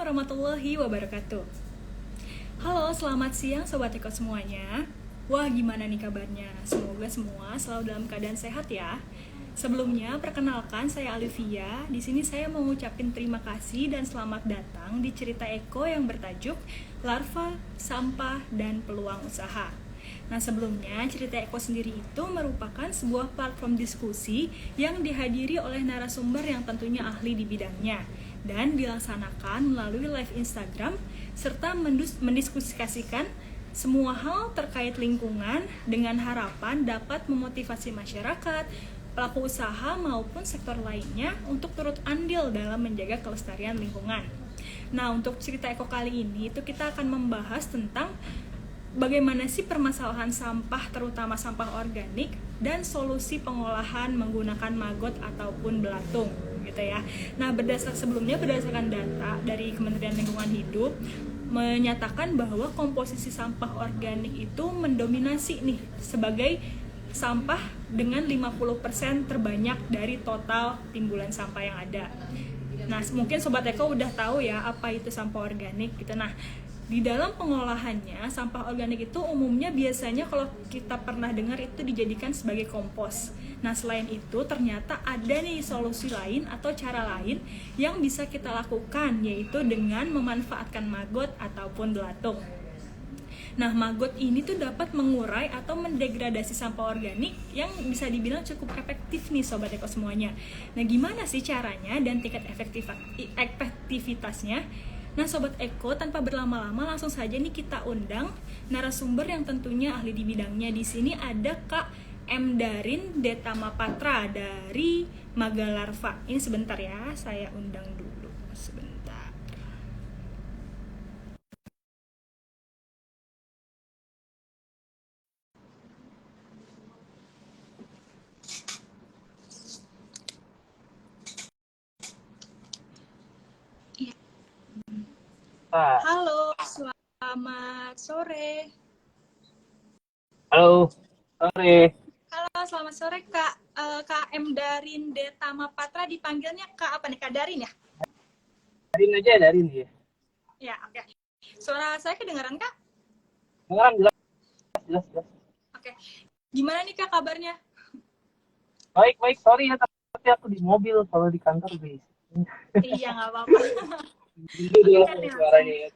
warahmatullahi wabarakatuh. Halo, selamat siang Sobat Eko semuanya. Wah, gimana nih kabarnya? Semoga semua selalu dalam keadaan sehat ya. Sebelumnya, perkenalkan saya Alivia. Di sini saya mau ngucapin terima kasih dan selamat datang di cerita Eko yang bertajuk Larva, Sampah, dan Peluang Usaha. Nah, sebelumnya cerita Eko sendiri itu merupakan sebuah platform diskusi yang dihadiri oleh narasumber yang tentunya ahli di bidangnya dan dilaksanakan melalui live Instagram serta mendiskusikan semua hal terkait lingkungan dengan harapan dapat memotivasi masyarakat, pelaku usaha maupun sektor lainnya untuk turut andil dalam menjaga kelestarian lingkungan. Nah, untuk cerita Eko kali ini itu kita akan membahas tentang bagaimana sih permasalahan sampah, terutama sampah organik, dan solusi pengolahan menggunakan maggot ataupun belatung gitu ya. Nah, berdasarkan data dari Kementerian Lingkungan Hidup menyatakan bahwa komposisi sampah organik itu mendominasi nih sebagai sampah dengan 50% terbanyak dari total timbulan sampah yang ada. Nah, mungkin Sobat Eko udah tahu ya apa itu sampah organik gitu. Nah, di dalam pengolahannya, sampah organik itu umumnya biasanya kalau kita pernah dengar itu dijadikan sebagai kompos. Nah, selain itu ternyata ada nih solusi lain atau cara lain yang bisa kita lakukan, yaitu dengan memanfaatkan maggot ataupun belatung. Nah, maggot ini tuh dapat mengurai atau mendegradasi sampah organik yang bisa dibilang cukup efektif nih Sobat Eko semuanya. Nah, gimana sih caranya dan tingkat efektivitasnya? Nah, Sobat Eko, tanpa berlama-lama langsung saja nih kita undang narasumber yang tentunya ahli di bidangnya. Di sini ada Kak M. Darin Detamapatra dari Magalarva. Ini sebentar ya, saya undang dulu sebentar. Halo, selamat sore. Halo, sore. Halo, selamat sore Kak. Kak M. Darin Detamapatra, dipanggilnya Kak apa nih? Kak Darin ya? Darin aja, Darin ya. Ya, oke. Suara saya kedengaran Kak? Dengaran jelas. Oke. Gimana nih Kak kabarnya? Baik, sorry ya, tapi aku di mobil, kalau di kantor guys. Iya, nggak apa-apa. Ini Oke dia kan nih, suaranya ya.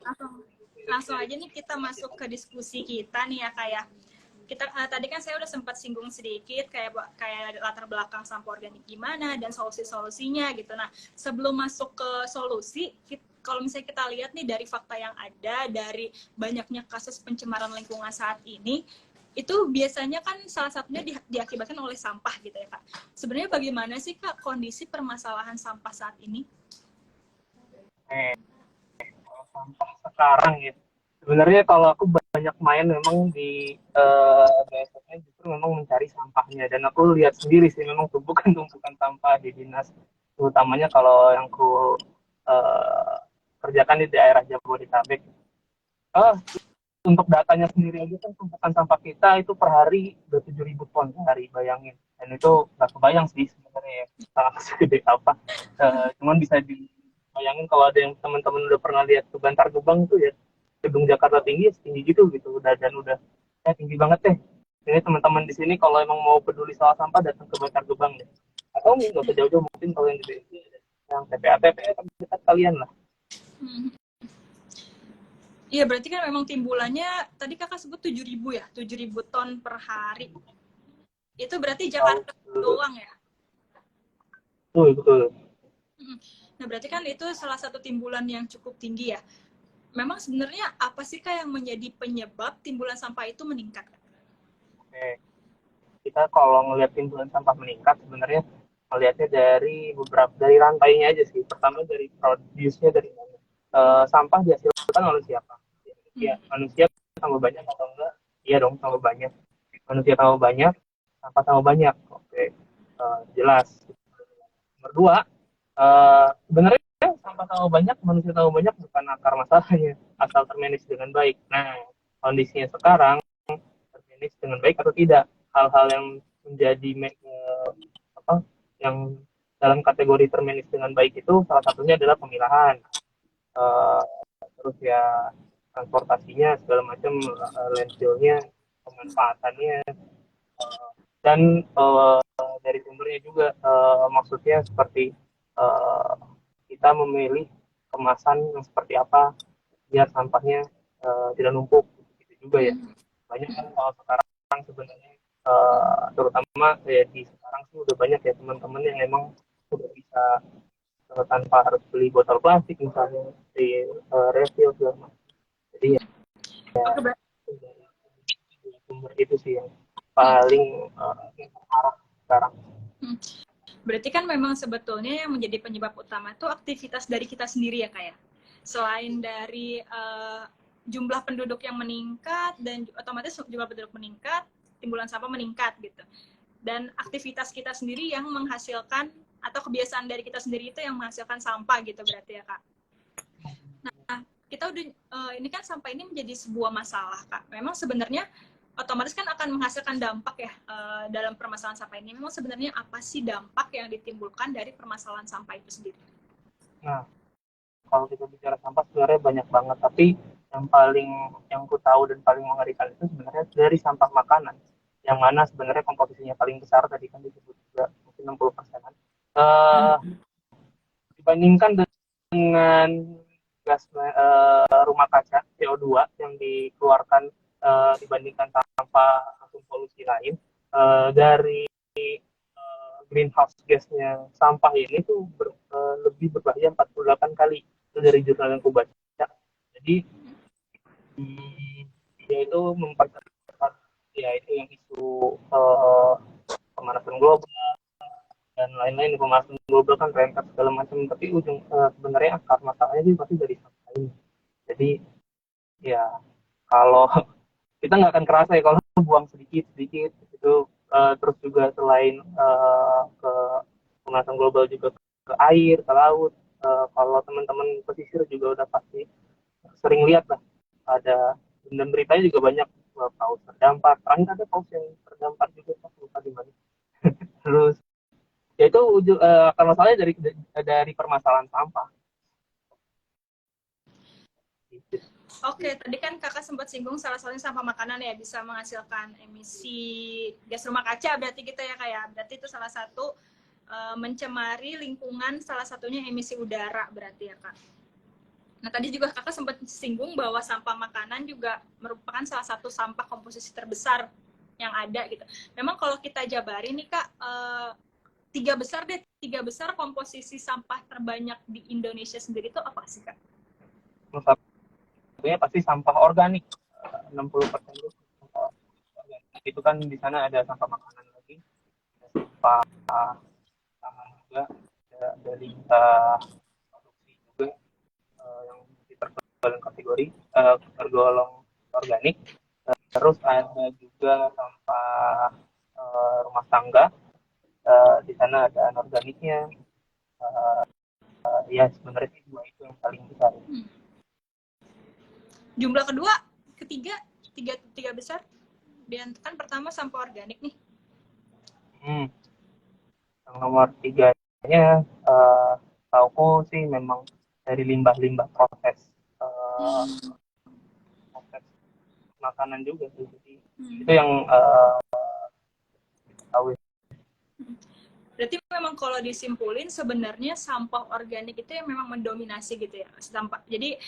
langsung aja nih kita masuk ke diskusi kita nih ya kayak kita tadi kan saya udah sempat singgung sedikit kayak latar belakang sampah organik gimana dan solusi-solusinya gitu. Nah, sebelum masuk ke solusi, kalau misalnya kita lihat nih dari fakta yang ada dari banyaknya kasus pencemaran lingkungan saat ini, itu biasanya kan salah satunya diakibatkan oleh sampah gitu ya Kak. Sebenarnya bagaimana sih Kak kondisi permasalahan sampah saat ini? Sampah sekarang ya. Sebenarnya kalau aku banyak main memang di BSF-nya justru memang mencari sampahnya, dan aku lihat sendiri sih memang tumpukan sampah di dinas, terutamanya kalau yang ku eh, kerjakan di daerah Jabodetabek. Eh, untuk datanya sendiri aja kan tumpukan sampah kita itu per hari udah 7.000 ton sehari, bayangin. Dan itu nggak kebayang sih sebenarnya ya, sangat segede apa. Cuman bisa dibayangin kalau ada yang teman-teman udah pernah lihat ke Bantar Gebang tuh ya, gedung Jakarta tinggi setinggi gitu udah, dan udah tinggi banget deh. Ini teman-teman di sini kalau emang mau peduli soal sampah datang ke Bantar Gebang deh. Atau nggak usah jauh-jauh, mungkin kalau yang di BSD yang TPA dekat kalian lah. Iya, berarti kan memang timbulannya tadi Kakak sebut 7.000 ya, 7.000 ton per hari. Itu berarti Jakarta doang ya? Betul. Nah, berarti kan itu salah satu timbulan yang cukup tinggi ya. Memang sebenarnya apa sih Kak yang menjadi penyebab timbulan sampah itu meningkat? Oke. Kita kalau ngelihat timbulan sampah meningkat sebenarnya melihatnya dari rantainya aja sih. Pertama dari produce-nya dari mana. Sampah dihasilkan oleh siapa? Ya, manusia tambah banyak atau enggak? Iya dong, tambah banyak. Manusia tambah banyak, sampah tambah banyak. Oke, jelas. Nomor dua, sebenarnya sampah tambah banyak, manusia tambah banyak bukan akar masalahnya, asal termanage dengan baik. Nah, kondisinya sekarang termanage dengan baik atau tidak, hal-hal yang menjadi apa yang dalam kategori termanage dengan baik itu salah satunya adalah pemilahan. Eh, terus ya transportasinya segala macam, landfillnya, pemanfaatannya, dan dari sumbernya juga, maksudnya seperti eh, kita memilih kemasan yang seperti apa biar sampahnya tidak numpuk, gitu juga ya. Banyak kan kalau sekarang sebenarnya, terutama ya di sekarang sih udah banyak ya teman-teman yang emang udah bisa tanpa harus beli botol plastik misalnya di refill segala macam. Jadi ya Oke, sumber itu sih yang paling parah sekarang. berarti kan memang sebetulnya yang menjadi penyebab utama itu aktivitas dari kita sendiri ya, kayak selain dari jumlah penduduk yang meningkat dan otomatis jumlah penduduk meningkat, timbulan sampah meningkat gitu. Dan aktivitas kita sendiri yang menghasilkan atau kebiasaan dari kita sendiri itu yang menghasilkan sampah gitu berarti ya, Kak. Nah, kita udah ini kan sampah ini menjadi sebuah masalah, Kak. Memang sebenarnya otomatis kan akan menghasilkan dampak ya dalam permasalahan sampah ini. Memang sebenarnya apa sih dampak yang ditimbulkan dari permasalahan sampah itu sendiri? Nah, kalau kita bicara sampah sebenarnya banyak banget, tapi yang ku tahu dan paling mengerikan itu sebenarnya dari sampah makanan, yang mana sebenarnya komposisinya paling besar, tadi kan disebut juga mungkin 60%-an. Eh, Dibandingkan dengan gas rumah kaca CO2 yang dikeluarkan, dibandingkan sampah ataupun polusi lain, dari greenhouse gasnya sampah ini tuh lebih berbahaya 48 kali, itu dari jurnal yang aku baca. Jadi dia itu mempercepat, ya itu yang isu pemanasan global dan lain-lain. Pemanasan global kan rentet segala macam, tapi sebenarnya akar masalahnya sih pasti dari sampah ini. Jadi ya kalau kita nggak akan kerasa ya kalau buang sedikit sedikit itu, terus juga selain ke pemanasan global juga ke air, ke laut. Kalau teman-teman pesisir juga udah pasti sering lihat lah, ada, dan beritanya juga banyak, paus terdampar. Terakhir ada paus yang terdampar juga, saya lupa di mana. Terus ya itu akar masalahnya dari permasalahan sampah gitu. Oke, tadi kan kakak sempat singgung salah satunya sampah makanan ya bisa menghasilkan emisi gas rumah kaca berarti gitu ya, kayak berarti itu salah satu mencemari lingkungan, salah satunya emisi udara berarti ya, Kak. Nah, tadi juga kakak sempat singgung bahwa sampah makanan juga merupakan salah satu sampah komposisi terbesar yang ada gitu. Memang kalau kita jabarin nih, Kak, tiga besar komposisi sampah terbanyak di Indonesia sendiri itu apa sih, Kak? Satunya pasti sampah organik, 60% itu sampah organik. Itu kan di sana ada sampah makanan lagi, ada sampah tangan juga, ada limbah produksi juga, yang tergolong kategori tergolong organik. Terus ada juga sampah rumah tangga, di sana ada anorganiknya. Ya sebenarnya sih dua itu yang paling besar. Jumlah kedua, ketiga, tiga besar. Dan kan pertama sampah organik nih. Yang nomor tiganya, tauku sih memang dari limbah-limbah proses makanan juga sih. Jadi itu yang tahu. Berarti memang kalau disimpulin sebenarnya sampah organik itu yang memang mendominasi gitu ya, sampah. Jadi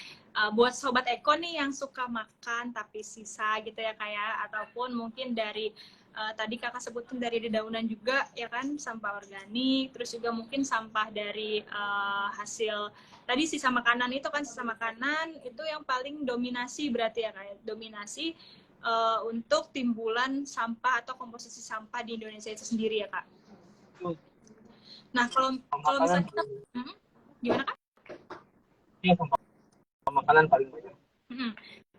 buat sobat eko nih yang suka makan tapi sisa gitu ya, kayak ataupun mungkin dari tadi kakak sebutin dari dedaunan juga ya kan, sampah organik, terus juga mungkin sampah dari hasil tadi sisa makanan itu kan, sisa makanan itu yang paling dominasi berarti ya, kayak dominasi untuk timbulan sampah atau komposisi sampah di Indonesia itu sendiri ya, Kak. Nah, kalau Makanan misalnya kita, gimana, Kak? yang sampah makanan paling banyak.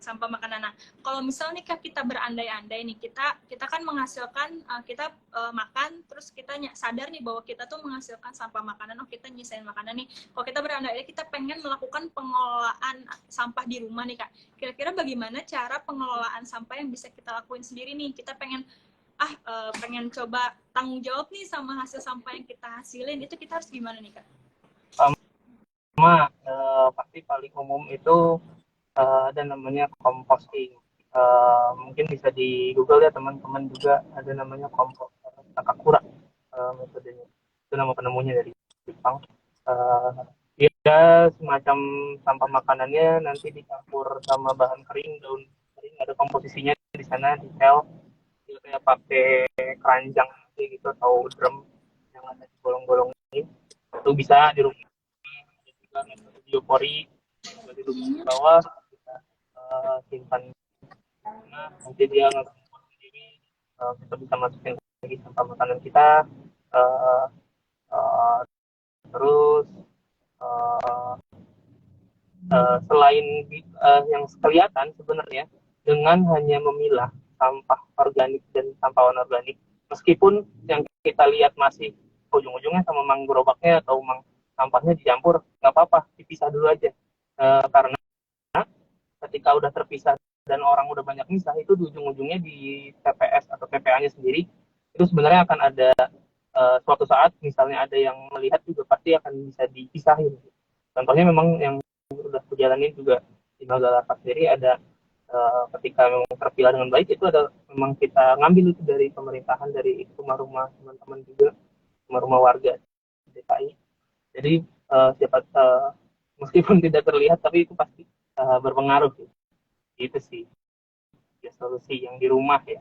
Sampah makanan. Nah, kalau misalnya Kak, kita berandai-andai nih, kita kan menghasilkan, kita makan, terus kita sadar nih bahwa kita tuh menghasilkan sampah makanan, kita nyisain makanan nih. Kalau kita berandai-andai kita pengen melakukan pengelolaan sampah di rumah nih, Kak. Kira-kira bagaimana cara pengelolaan sampah yang bisa kita lakuin sendiri nih? Kita pengen pengen coba tanggung jawab nih sama hasil sampah yang kita hasilin, itu kita harus gimana nih, Kak? pasti paling umum itu ada namanya composting. Mungkin bisa di Google ya teman-teman juga, ada namanya kompos Takakura metodenya. Itu nama penemunya dari Jepang. Eh, Dia semacam sampah makanannya nanti dicampur sama bahan kering, daun kering, ada komposisinya di sana detail. Dia kayak pakai keranjang gitu atau drum yang ada di bolong-bolong ini. Itu bisa di rumah, juga metode biopori di bawah kita simpan. Nah, nanti dia ngekompos sendiri, kita bisa masukin lagi sampah makanan kita, uh, uh, terus uh, selain yang kelihatan sebenarnya dengan hanya memilah sampah organik dan sampah anorganik, meskipun yang kita lihat masih ujung-ujungnya sama mang gerobaknya atau mang sampahnya dicampur, nggak apa-apa, dipisah dulu aja. Karena ketika udah terpisah dan orang udah banyak misah, itu di ujung-ujungnya di TPS atau TPA-nya sendiri itu sebenarnya akan ada suatu saat misalnya ada yang melihat juga pasti akan bisa dipisahin. Contohnya memang yang udah berjalanin juga di Magalarpa sendiri ada ketika memang terpilah dengan baik itu ada memang kita ngambil itu dari pemerintahan, dari rumah-rumah teman-teman juga, rumah-rumah warga DKI. Jadi siapa meskipun tidak terlihat tapi itu pasti berpengaruh gitu. Itu sih ya solusi yang di rumah ya.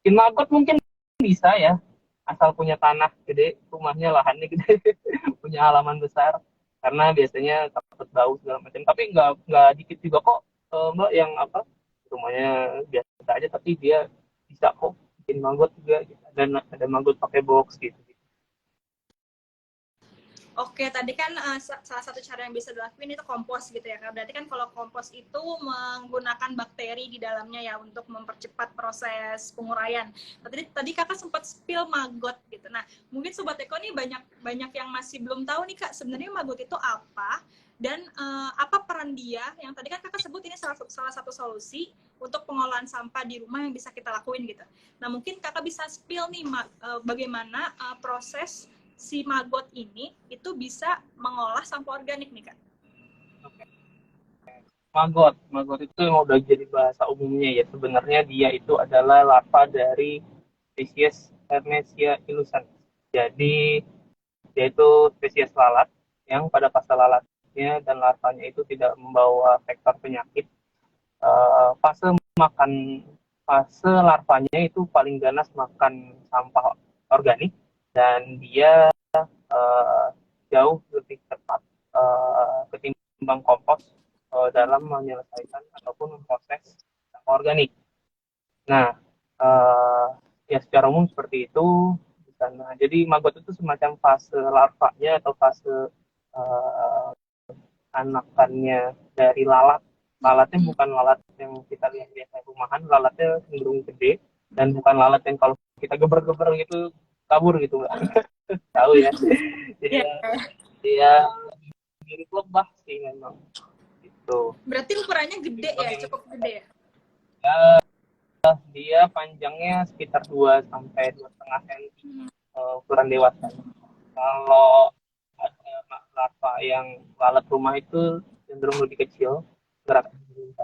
Bikin magot mungkin bisa ya, asal punya tanah gede, rumahnya lahannya gede, punya halaman besar. Karena biasanya takut bau segala macam. Tapi nggak dikit juga kok mbak yang apa rumahnya biasa aja tapi dia bisa kok bikin magot juga. Gitu. Dan ada magot pakai box gitu. Oke, tadi kan salah satu cara yang bisa dilakuin itu kompos gitu ya. Berarti kan kalau kompos itu menggunakan bakteri di dalamnya ya untuk mempercepat proses penguraian. Tadi kakak sempat spill maggot gitu. Nah, mungkin Sobat Eko nih banyak yang masih belum tahu nih kak, sebenarnya maggot itu apa dan apa peran dia. Yang tadi kan kakak sebut ini salah satu solusi untuk pengolahan sampah di rumah yang bisa kita lakuin gitu. Nah, mungkin kakak bisa spill nih bagaimana proses si maggot ini itu bisa mengolah sampah organik nih kak. Maggot itu yang udah jadi bahasa umumnya ya. Sebenarnya dia itu adalah larva dari spesies Hermesia illucens. Jadi dia itu spesies lalat yang pada fase lalatnya dan larvanya itu tidak membawa vektor penyakit. Fase makan fase larvanya itu paling ganas makan sampah organik dan dia uh, jauh lebih cepat ketimbang kompos dalam menyelesaikan ataupun memproses sampah organik. Nah, ya secara umum seperti itu. Nah, jadi maggot itu semacam fase larvanya atau fase uh, anakannya dari lalat. Lalatnya bukan lalat yang kita lihat biasa rumahan, lalatnya cenderung gede dan bukan lalat yang kalau kita geber-geber gitu kabur gitu nggak. Tahu ya. Jadi Ya. dia mirip lebah sih memang. Gitu. Berarti ukurannya gede ya, cukup gede ya? Dia panjangnya sekitar 2 sampai 2,5 cm ukuran dewasa. Kalau ada larva yang lalat rumah itu cenderung lebih kecil gerak.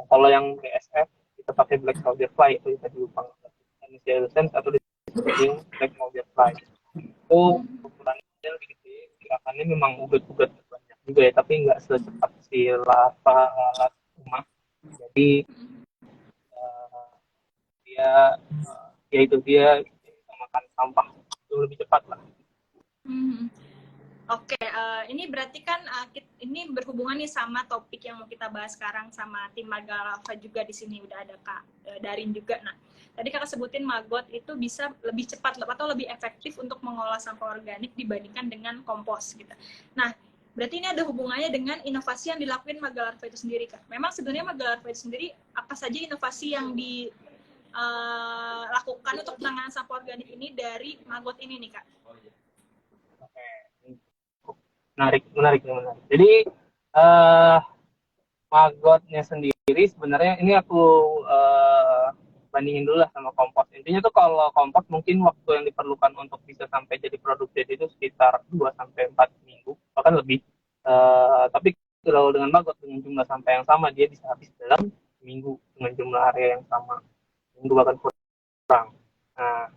Kalau yang BSF kita pakai black soldier fly itu tadi lupa Indonesia atau disebut black soldier fly itu ukurannya lebih gede, gerakannya memang ugat-ugat banyak juga ya tapi nggak secepat si larva lalat rumah. Jadi dia ya itu dia makan sampah itu lebih cepat lah. Oke, ini berarti kan ini berhubungan nih sama topik yang mau kita bahas sekarang sama tim Magalarpa juga di sini udah ada Kak Darin juga. Nah, tadi Kakak sebutin maggot itu bisa lebih cepat atau lebih efektif untuk mengolah sampah organik dibandingkan dengan kompos gitu. Nah, berarti ini ada hubungannya dengan inovasi yang dilakuin Magalarpa itu sendiri Kak. Memang sebenarnya Magalarpa itu sendiri apa saja inovasi yang dilakukan untuk penanganan sampah organik ini dari maggot ini nih Kak? Menarik. Jadi magotnya sendiri sebenarnya ini aku bandingin dulu lah sama kompos. Intinya tuh kalau kompos mungkin waktu yang diperlukan untuk bisa sampai jadi produk jadi itu sekitar 2 sampai 4 minggu bahkan lebih. Tapi kalau dengan maggot dengan jumlah sampah yang sama dia bisa habis dalam minggu dengan jumlah area yang sama, minggu bahkan kurang. Nah,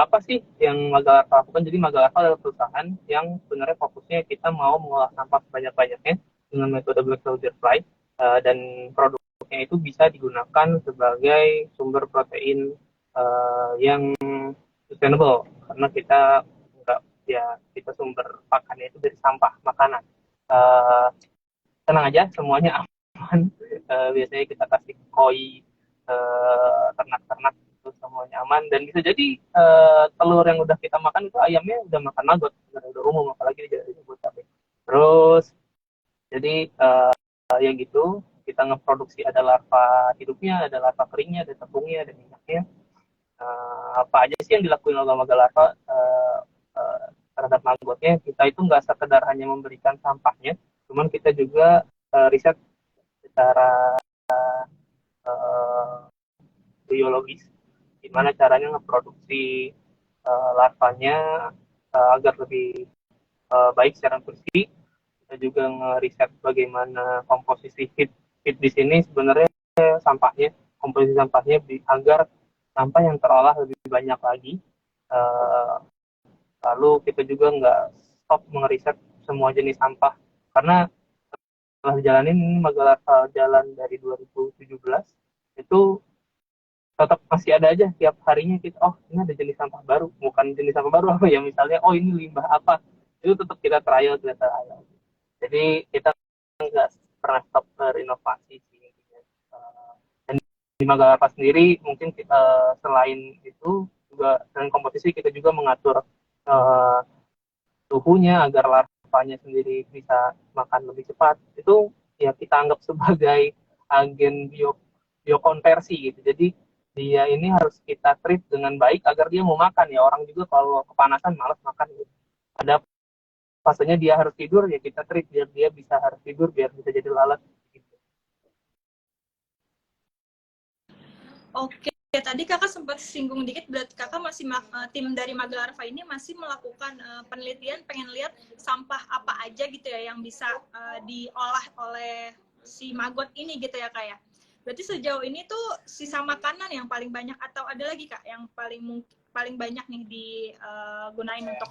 apa sih yang Magalarva lakukan? Jadi Magalarva adalah perusahaan yang sebenarnya fokusnya kita mau mengolah sampah sebanyak-banyaknya dengan metode Black Soldier Fly, dan produknya itu bisa digunakan sebagai sumber protein yang sustainable karena kita enggak, ya kita sumber pakannya itu dari sampah makanan. Uh, Tenang aja, semuanya aman. Biasanya kita kasih koi ternak-ternak itu semuanya aman dan bisa jadi telur yang udah kita makan itu ayamnya udah makan maggot, udah umum apalagi di Jabodetabek. Terus jadi ya gitu kita ngeproduksi ada larva hidupnya, ada larva keringnya, ada tepungnya, ada minyaknya. Apa aja sih yang dilakuin oleh Magalarva terhadap maggotnya? Kita itu nggak sekedar hanya memberikan sampahnya, cuman kita juga riset secara uh, biologis, gimana caranya ngeproduksi larvanya agar lebih baik secara nutrisi. Kita juga ngeriset bagaimana komposisi feed di sini sebenarnya sampahnya, komposisi sampahnya agar sampah yang terolah lebih banyak lagi. Lalu kita juga nggak stop mengeriset semua jenis sampah karena setelah jalanin Magalarva jalan dari 2017 itu tetap masih ada aja tiap harinya kita, oh ini ada jenis sampah baru, bukan jenis sampah baru apa ya, misalnya oh ini limbah apa, itu tetap kita trial. Jadi kita nggak pernah stop berinovasi sih. Dan di Magalarva sendiri mungkin kita selain itu juga selain komposisi kita juga mengatur uh, suhunya agar larvanya sendiri bisa makan lebih cepat. Itu ya kita anggap sebagai agen biokonversi gitu. Jadi dia ini harus kita treat dengan baik agar dia mau makan. Ya orang juga kalau kepanasan malas makan gitu. Ada fasenya dia harus tidur, ya kita treat biar dia bisa harus tidur biar bisa jadi lalat gitu. Oke, tadi kakak sempat singgung dikit, berarti kakak masih tim dari Magalarva ini masih melakukan penelitian, pengen lihat sampah apa aja gitu ya yang bisa diolah oleh si maggot ini gitu ya kak ya. Berarti sejauh ini tuh sisa makanan yang paling banyak atau ada lagi kak yang paling banyak nih digunain untuk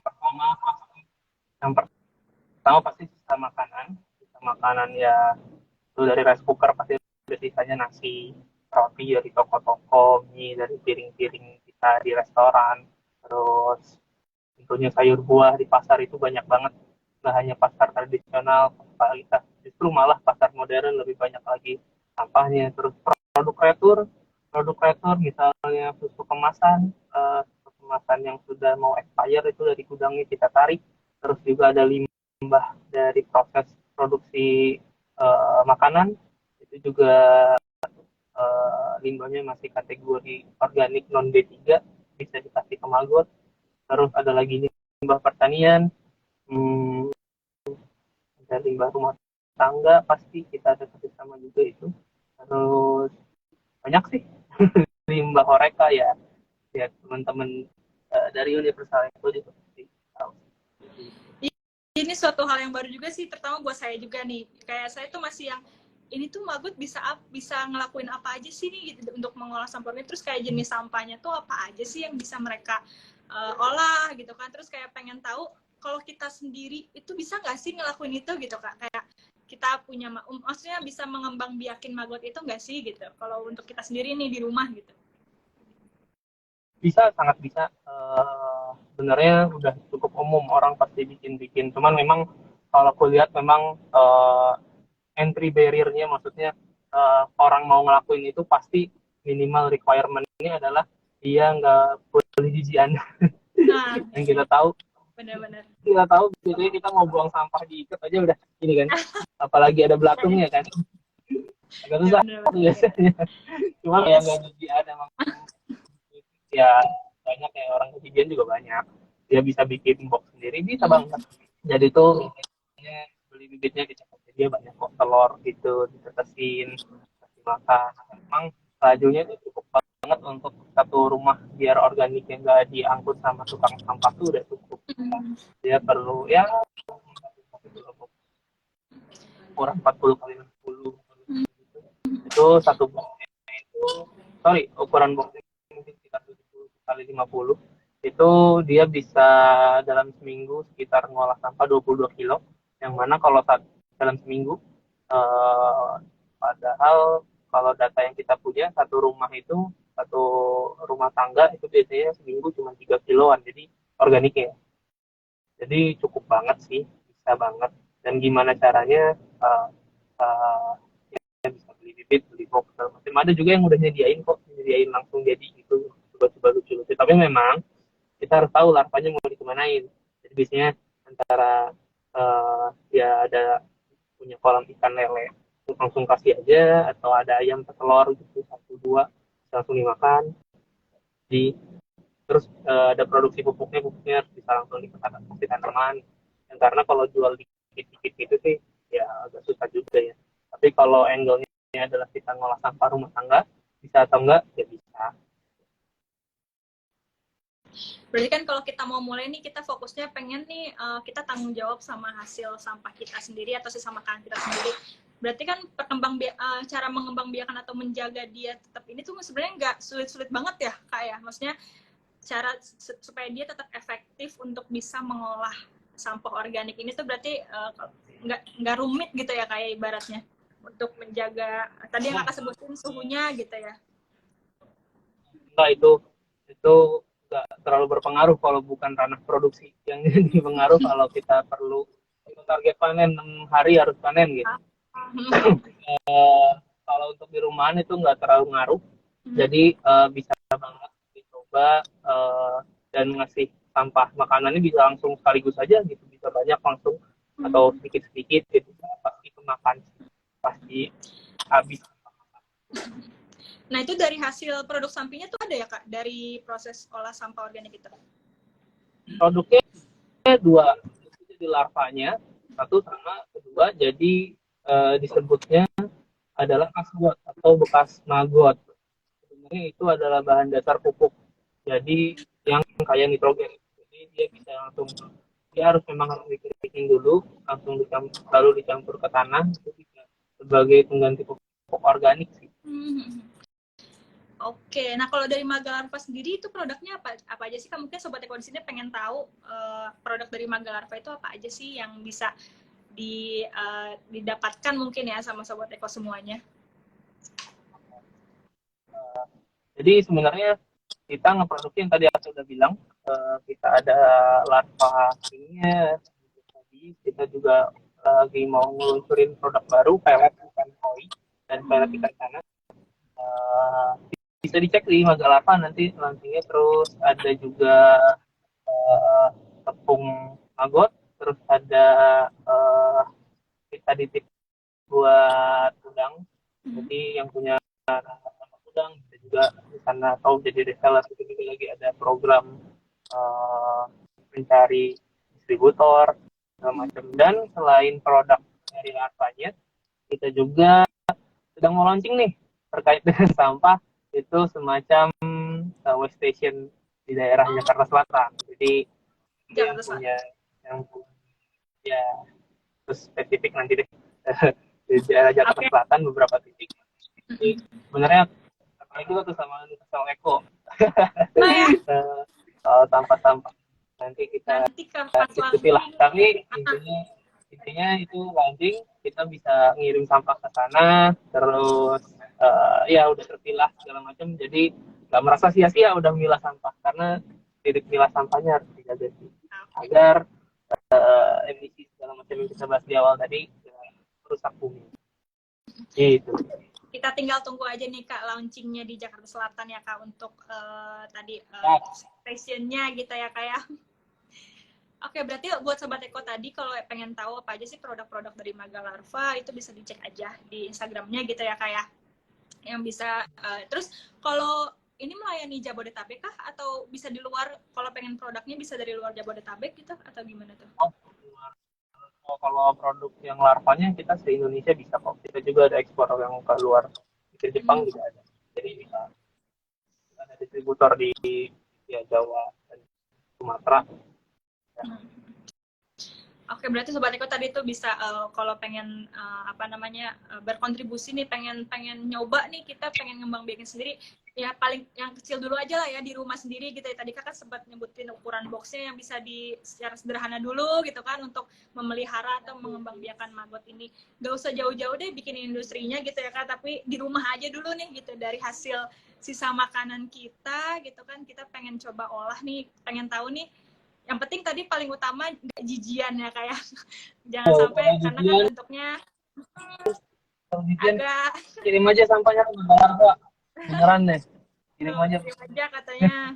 Yang pertama pasti sisa makanan ya, itu dari rice cooker pasti ada sisanya, nasi, roti dari toko-toko, mie dari piring-piring kita di restoran, terus tentunya sayur buah di pasar itu banyak banget, nggak hanya pasar tradisional, kita justru malah pasar modern lebih banyak lagi sampahnya. Terus produk kreatur misalnya susu kemasan, yang sudah mau expire itu dari gudangnya kita tarik. Terus juga ada limbah dari proses produksi makanan, itu juga limbahnya masih kategori organik non B3, bisa dikasih ke maggot. Terus ada lagi limbah pertanian, ada limbah rumah tangga, pasti kita ada kerjasama juga itu. Terus banyak sih limbah horeca ya teman-teman dari Universal itu juga pasti tahu. Ini suatu hal yang baru juga sih, terutama buat saya juga nih. Kayak saya tuh masih yang ini tuh maggot bisa ngelakuin apa aja sih nih gitu untuk mengolah sampahnya. Terus kayak jenis sampahnya tuh apa aja sih yang bisa mereka olah gitu kan. Terus kayak pengen tahu kalau kita sendiri itu bisa nggak sih ngelakuin itu gitu kak. Kayak kita punya maksudnya bisa mengembang biakin maggot itu nggak sih gitu. Kalau untuk kita sendiri nih di rumah gitu. Bisa, sangat bisa. Sebenarnya udah cukup umum, orang pasti bikin. Cuman memang kalau aku lihat memang entry barrier-nya, maksudnya orang mau ngelakuin itu pasti minimal requirement-nya adalah dia nggak boleh jijian. Nah, yang kita tahu, benar-benar. Kita tahu, jadi kita mau buang sampah diikat aja udah ini kan. Apalagi ada belatungnya kan. Agak susah biasanya. Cuma yang nggak jijian emang ya banyak ya, orang kejadian juga banyak, dia bisa bikin box sendiri, bisa banget. Jadi tuh beli bibitnya dicetak, dia banyak kok telur gitu ditetesin, kasih makan. Memang lajunya itu cukup banget untuk satu rumah biar organiknya nggak diangkut sama tukang sampah tuh udah cukup. Dia perlu ya ukuran 40 kali 60 itu satu boxnya itu ukuran boxnya mungkin sekitar 70 kali 50 itu dia bisa dalam seminggu sekitar ngolah sampah 22 kilo yang mana kalau dalam seminggu padahal kalau data yang kita punya satu rumah tangga itu biasanya seminggu cuma 3 kiloan jadi organiknya jadi cukup banget sih bisa banget dan gimana caranya uh, bisa beli bibit beli box segala macam ada juga yang udah nyediain langsung jadi gitu coba-coba lucu-lucu tapi memang kita harus tahu larvanya mau dikemanain jadi biasanya antara ya ada punya kolam ikan lele langsung kasih aja atau ada ayam telur gitu satu dua langsung dimakan di terus ada produksi pupuknya harus bisa langsung dikasih tanaman yang karena kalau jual dikit-dikit gitu sih ya agak susah juga ya tapi kalau angle-nya adalah kita ngolah sampah rumah tangga bisa atau enggak ya bisa. Berarti kan kalau kita mau mulai nih kita fokusnya pengen nih kita tanggung jawab sama hasil sampah kita sendiri atau sesama makanan kita sendiri. Berarti kan cara mengembangbiakan atau menjaga dia tetap ini tuh sebenarnya nggak sulit-sulit banget ya Kak ya. Maksudnya cara supaya dia tetap efektif untuk bisa mengolah sampah organik ini tuh berarti nggak rumit gitu ya kayak ibaratnya untuk menjaga tadi yang Kakak sebutin suhunya gitu ya. Enggak itu nggak terlalu berpengaruh kalau bukan ranah produksi yang jadi pengaruh kalau kita perlu target panen 6 hari harus panen gitu. Kalau untuk di rumahan itu nggak terlalu ngaruh jadi bisa banget dicoba dan ngasih sampah makanannya bisa langsung sekaligus aja gitu bisa banyak langsung atau sedikit-sedikit gitu pasti kemakan pasti habis. Nah itu dari hasil produk sampingnya tuh ada ya Kak dari proses olah sampah organik itu? Produknya dua jadi larvanya satu sama kedua jadi disebutnya adalah kasbot atau bekas maggot sebenarnya itu adalah bahan dasar pupuk jadi yang kaya nitrogen jadi dia harus memang harus dikering dulu langsung dicampur ke tanah itu bisa sebagai pengganti pupuk organik sih. Oke, nah kalau dari Magalarva sendiri itu produknya apa aja sih? Kak mungkin Sobat Eko di sini pengen tahu produk dari Magalarva itu apa aja sih yang bisa didapatkan mungkin ya sama Sobat Eko semuanya. Jadi sebenarnya kita ngeproduksi yang tadi aku udah bilang kita ada larva ininya kita juga lagi mau ngeluncurin produk baru pelet ikan koi dan pelet ikan sana bisa dicek di Magalarva nanti launchingnya terus ada juga tepung maggot terus ada kita ditip buat udang jadi yang punya udang bisa juga di sana atau jadi reseller itu juga lagi ada program mencari distributor segala macam dan selain produk dari larvanya kita juga sedang mau launching nih terkait dengan sampah itu semacam waste station di daerah Jakarta Selatan jadi yang punya ya terus spesifik nanti deh di daerah Jakarta Selatan beberapa titik jadi sebenarnya itu tuh sama Universal Eco sampah-sampah nanti kita diskusi lah tapi intinya itu launching kita bisa ngirim sampah ke sana terus ya udah terpilah segala macam jadi nggak merasa sia-sia udah milah sampah karena titik milah sampahnya harus dijaga sih agar emisi segala macam yang kita bahas di awal tadi merusak bumi gitu. Kita tinggal tunggu aja nih Kak launchingnya di Jakarta Selatan ya Kak untuk tadi stationnya gitu ya Kak ya. Oke, berarti buat Sobat Eko tadi kalau pengen tahu apa aja sih produk-produk dari Magalarva itu bisa dicek aja di Instagramnya gitu ya Kak ya. Yang bisa, terus kalau ini melayani Jabodetabek kah? Atau bisa di luar, kalau pengen produknya bisa dari luar Jabodetabek gitu? Atau gimana tuh? Kalau produk yang larvanya kita se-Indonesia bisa kok. Kita juga ada ekspor yang ke luar. Di Jepang juga ada. Jadi bisa ada distributor di Jawa dan Sumatera. Oke, berarti Sobat Eko tadi tuh bisa kalau pengen berkontribusi nih, pengen nyoba nih, kita pengen ngembang biakin sendiri, ya paling yang kecil dulu aja lah ya, di rumah sendiri gitu ya. Tadi kakak sempat nyebutin ukuran boxnya yang bisa secara sederhana dulu gitu kan, untuk memelihara atau mengembang biakan maggot ini. Gak usah jauh-jauh deh bikin industrinya gitu ya kak, tapi di rumah aja dulu nih gitu, dari hasil sisa makanan kita gitu kan, kita pengen coba olah nih, pengen tahu nih. Yang penting tadi paling utama nggak jijian ya kayak jangan sampai karena kan bentuknya agak kirim aja sampahnya ke Jakarta beneran deh, kirim aja katanya.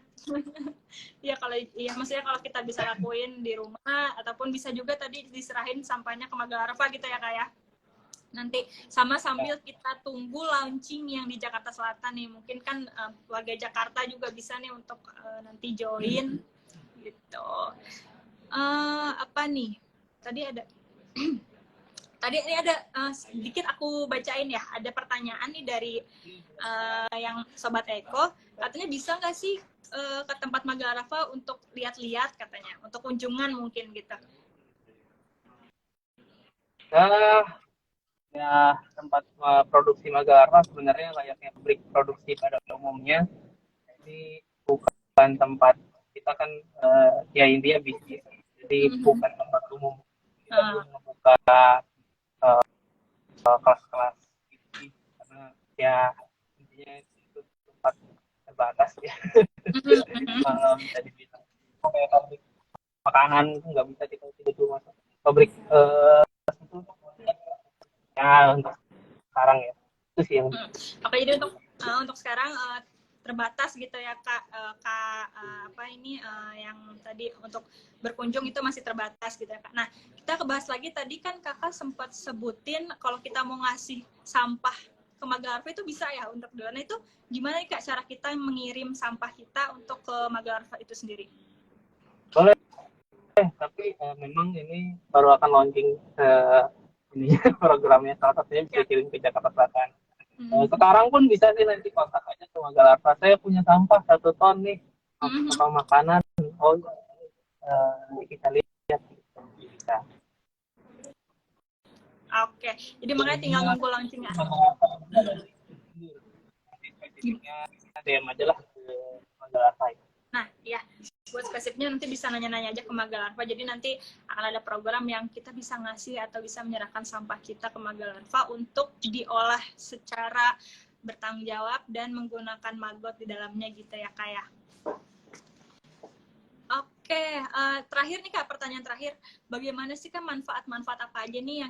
Ya kalau maksudnya kalau kita bisa lakuin di rumah, ataupun bisa juga tadi diserahin sampahnya ke Magalarva gitu ya kayak nanti sama sambil kita tunggu launching yang di Jakarta Selatan nih, mungkin kan warga Jakarta juga bisa nih untuk nanti join gitu. Apa nih tadi ada tadi ini ada sedikit aku bacain ya, ada pertanyaan nih dari yang Sobat Eko, katanya bisa nggak sih ke tempat Magalarva untuk lihat-lihat, katanya untuk kunjungan mungkin gitu. Ya tempat produksi Magalarva sebenarnya layaknya pabrik produksi pada umumnya. Ini bukan tempat kita kan ya intinya bisnis, jadi bukan tempat umum. Kita belum membuka kelas-kelas gitu, karena ya intinya itu tempat terbatas ya. Bisa dibilang kayak pabrik makanan nggak bisa kita tiba-tiba masuk pabrik itu ya untuk sekarang ya itu sih yang Oke, jadi untuk sekarang terbatas gitu ya kak, yang tadi untuk berkunjung itu masih terbatas gitu ya kak. Nah, kita kebahas lagi tadi kan kakak sempat sebutin kalau kita mau ngasih sampah ke Magalarva itu bisa ya untuk dana, itu gimana nih kak cara kita mengirim sampah kita untuk ke Magalarva itu sendiri? boleh, tapi memang ini baru akan launching ini programnya, salah satunya bisa kirim ke Jakarta Selatan. Sekarang pun bisa sih, nanti kontak aja ke Magalarva, saya punya sampah 1 ton nih, sampah makanan. Oh nanti kita lihat bisa. Oke, jadi makanya tinggal nunggu launchingnya. DM aja lah ke Magalarva. Nah, ya, buat spesifiknya nanti bisa nanya-nanya aja ke Magalarva. Jadi nanti akan ada program yang kita bisa ngasih atau bisa menyerahkan sampah kita ke Magalarva untuk diolah secara bertanggung jawab dan menggunakan maggot di dalamnya gitu ya kak ya. Oke, terakhir nih kak, pertanyaan terakhir, bagaimana sih kak manfaat-manfaat apa aja nih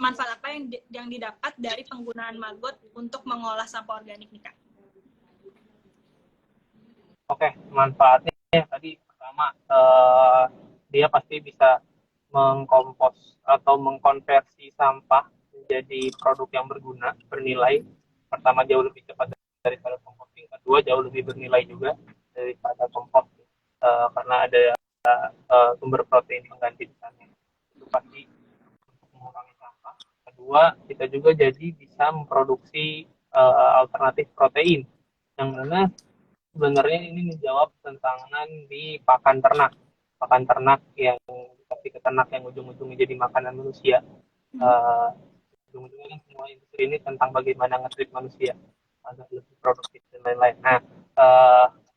manfaat apa yang didapat dari penggunaan maggot untuk mengolah sampah organik nih kak? Oke, manfaatnya tadi pertama dia pasti bisa mengkompos atau mengkonversi sampah menjadi produk yang berguna, bernilai. Pertama jauh lebih cepat daripada composting, kedua jauh lebih bernilai juga daripada kompos karena ada sumber protein pengganti di sana. Itu pasti untuk mengurangi sampah. Kedua, kita juga jadi bisa memproduksi alternatif protein yang mana sebenarnya ini menjawab tantangan di pakan ternak yang dikasih ke ternak yang ujung-ujungnya jadi makanan manusia. Ujung-ujungnya kan semua industri ini tentang bagaimana nge-treat manusia agar lebih produktif dan lain-lain. Nah,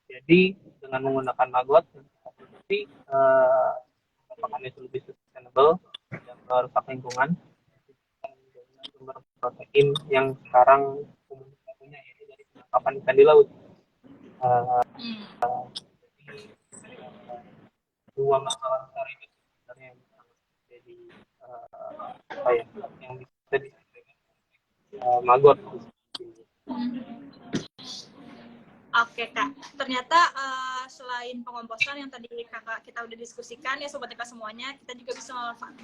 jadi dengan menggunakan maggot, produksi pakannya itu lebih sustainable dan merusak lingkungan. Sumber protein yang sekarang punya yaitu dari penangkapan ikan di laut. Dua masalah besar ini sebenarnya yang jadi yang bisa diselesaikan maggot. Oke kak, ternyata selain pengomposan yang tadi kakak kita udah diskusikan ya sobat Eka semuanya, kita juga bisa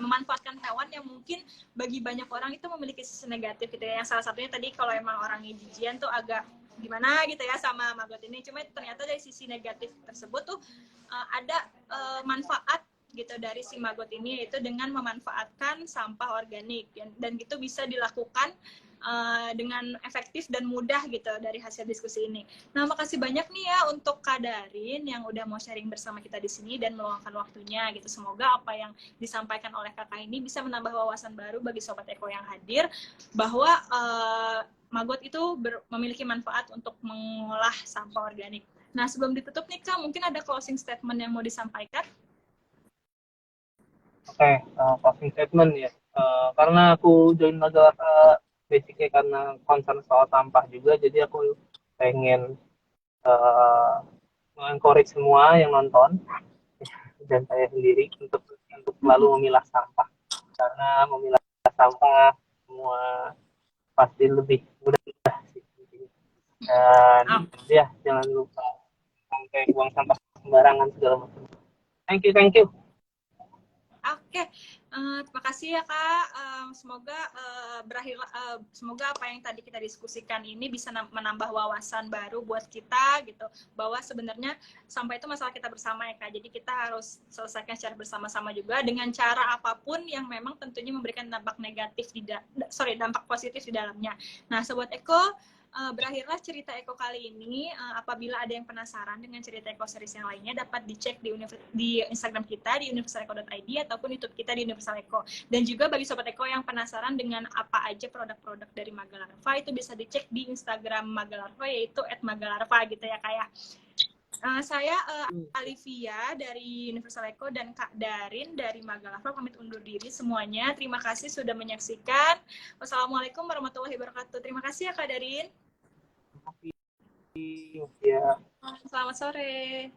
memanfaatkan hewan yang mungkin bagi banyak orang itu memiliki sisi negatif gitu ya. Yang salah satunya tadi kalau emang orangnya jijian tuh agak gimana gitu ya sama maggot ini. Cuma ternyata dari sisi negatif tersebut tuh ada manfaat gitu dari si maggot ini, yaitu dengan memanfaatkan sampah organik dan gitu bisa dilakukan dengan efektif dan mudah gitu dari hasil diskusi ini. Nah, makasih banyak nih ya untuk Kak Darin yang udah mau sharing bersama kita di sini dan meluangkan waktunya gitu. Semoga apa yang disampaikan oleh Kakak ini bisa menambah wawasan baru bagi Sobat Eko yang hadir, bahwa maggot itu memiliki manfaat untuk mengolah sampah organik. Nah, sebelum ditutup nih Kak, mungkin ada closing statement yang mau disampaikan? Oke, closing statement ya. Karena aku join Magalapa basicnya karena concern soal sampah juga, jadi aku pengen encourage semua yang nonton dan saya sendiri untuk selalu memilah sampah, karena memilah sampah semua pasti lebih mudah sih. Dan ya jangan lupa sampai buang sampah sembarangan segala macam. Thank you. Oke, terima kasih ya Kak. Semoga semoga apa yang tadi kita diskusikan ini bisa menambah wawasan baru buat kita gitu. Bahwa sebenarnya sampah itu masalah kita bersama ya Kak. Jadi kita harus selesaikan secara bersama-sama juga dengan cara apapun yang memang tentunya memberikan dampak dampak positif di dalamnya. Nah, Sobat Eko, berakhirlah cerita Eko kali ini. Apabila ada yang penasaran dengan cerita Eko series yang lainnya, dapat dicek di Instagram kita di universaleko.id ataupun YouTube kita di Universal Eko. Dan juga bagi Sobat Eko yang penasaran dengan apa aja produk-produk dari Magalarva, itu bisa dicek di Instagram Magalarva, yaitu @magalarva gitu ya Kak. Saya Alivia dari Universal Eko dan Kak Darin dari Magalarva pamit undur diri semuanya. Terima kasih sudah menyaksikan. Wassalamualaikum warahmatullahi wabarakatuh. Terima kasih ya Kak Darin. Ya. Selamat sore.